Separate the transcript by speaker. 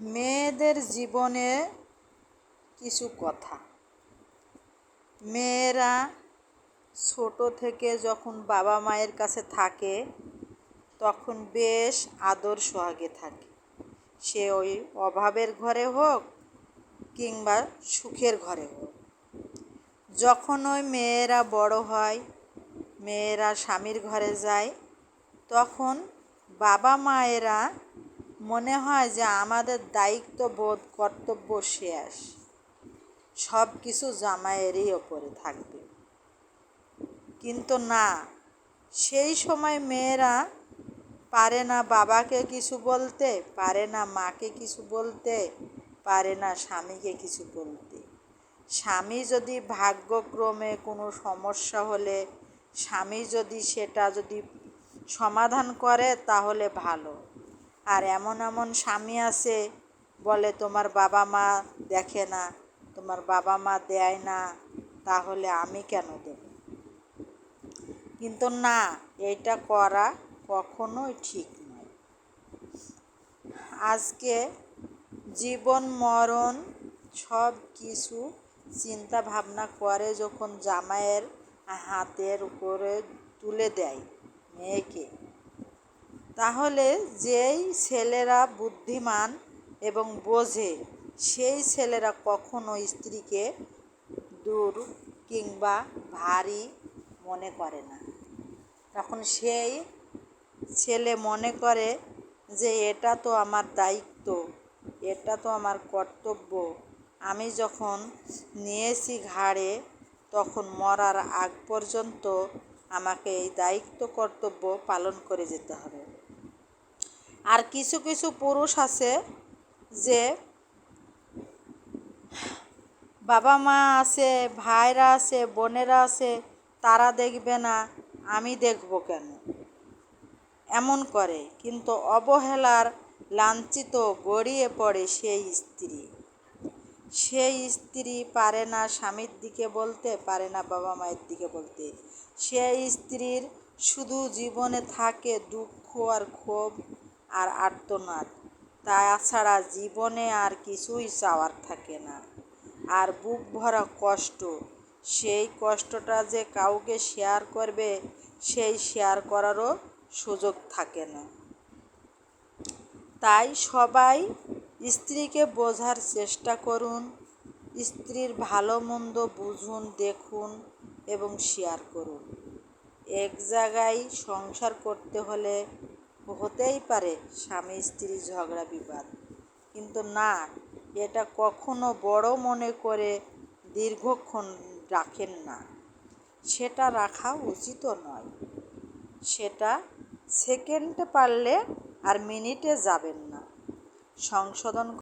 Speaker 1: মেয়েদের জীবনে কিছু কথা। মেয়েরা ছোট থেকে যখন বাবা মায়ের কাছে থাকে তখন বেশ আদর সোহাগে থাকে, সে ওই অভাবের ঘরে হোক কিংবা সুখের ঘরে হোক। যখন ওই মেয়েরা বড় হয়, মেয়েরা স্বামীর ঘরে যায়, তখন বাবা মায়েরা মনে হয় যে আমাদের দায়িত্ববোধ কর্তব্য শেষ, সব কিছু জামাইয়েরই ওপরে থাকবে। কিন্তু না, সেই সময় মেয়েরা পারে না বাবাকে কিছু বলতে, পারে না মাকে কিছু বলতে, পারে না স্বামীকে কিছু বলতে। স্বামী যদি ভাগ্যক্রমে কোনো সমস্যা হলে স্বামী যদি সেটা সমাধান করে তাহলে ভালো। আর এমন এমন স্বামী আছে বলে তোমার বাবা মা দেখে না, তোমার বাবা মা দেয় না, তাহলে আমি কেন দেব? কিন্তু না, এটা করা কখনোই ঠিক নয়। আজকে জীবন মরণ সব কিছু চিন্তা ভাবনা করে যখন জামাইয়ের হাতের উপরে তুলে দেয় মেয়েকে, তাহলে যেই ছেলেরা বুদ্ধিমান এবং বোঝে সেই ছেলেরা কখনো স্ত্রীকে দূর কিংবা ভারী মনে করে না। তখন সেই ছেলে মনে করে যে এটা তো আমার দায়িত্ব, এটা তো আমার কর্তব্য, আমি যখন নিয়েছি ঘাড়ে তখন মরার আগ পর্যন্ত আমাকে এই দায়িত্ব কর্তব্য পালন করে যেতে হবে। আর কিছু কিছু পুরুষ আছে যে বাবা মা আছে, ভাইরা আছে, বোনেরা আছে, তারা দেখবে না, আমি দেখব কেন, এমন করে। কিন্তু অবহেলার লাঞ্ছিত গড়িয়ে পড়ে সেই স্ত্রী পারে না স্বামীর দিকে বলতে, পারে না বাবা মায়ের দিকে বলতে। সেই স্ত্রীর শুধু জীবনে থাকে দুঃখ আর ক্ষোভ আর আর্তনাদ, তাছাড়া জীবনে আর কিছুই চাওয়ার থাকে না। আর বুক ভরা কষ্ট, সেই কষ্টটা যে কাউকে শেয়ার করবে সেই শেয়ার করারও সুযোগ থাকে না। তাই সবাই স্ত্রীকে বোঝার চেষ্টা করুন, স্ত্রীর ভালো মন্দ বুঝুন, দেখুন এবং শেয়ার করুন। এক জায়গায় সংসার করতে হলে হতেই পারে স্বামী স্ত্রী ঝগড়া বিবাদ, কিন্তু না, এটা কখনো বড় মনে করে দীর্ঘক্ষণ রাখেন না, সেটা রাখা উচিতও নয়। সেটা সেকেন্ডে পারলে আর মিনিটে যাবেন না, সংশোধন